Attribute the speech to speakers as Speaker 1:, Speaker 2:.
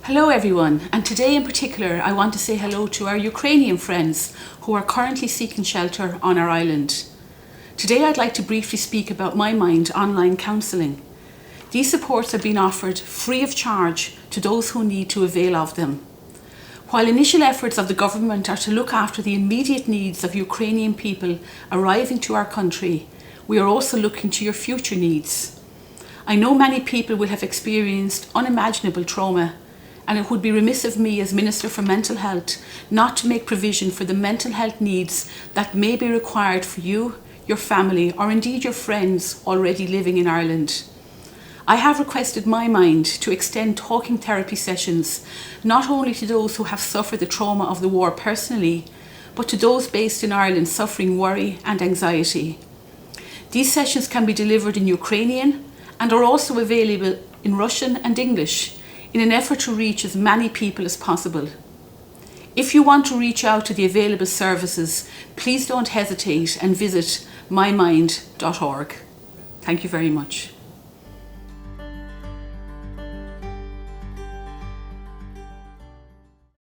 Speaker 1: Hello everyone, and today in particular I want to say hello to our Ukrainian friends who are currently seeking shelter on our island. Today I'd like to briefly speak about My Mind online counselling. These supports are being offered free of charge to those who need to avail of them. While initial efforts of the government are to look after the immediate needs of Ukrainian people arriving to our country, we are also looking to your future needs. I know many people will have experienced unimaginable trauma, and it would be remiss of me as Minister for Mental Health not to make provision for the mental health needs that may be required for you, your family, or indeed your friends already living in Ireland. I have requested My Mind to extend talking therapy sessions not only to those who have suffered the trauma of the war personally, but to those based in Ireland suffering worry and anxiety. These sessions can be delivered in Ukrainian and are also available in Russian and English, in an effort to reach as many people as possible. If you want to reach out to the available services, please don't hesitate and visit mymind.org. Thank you very much.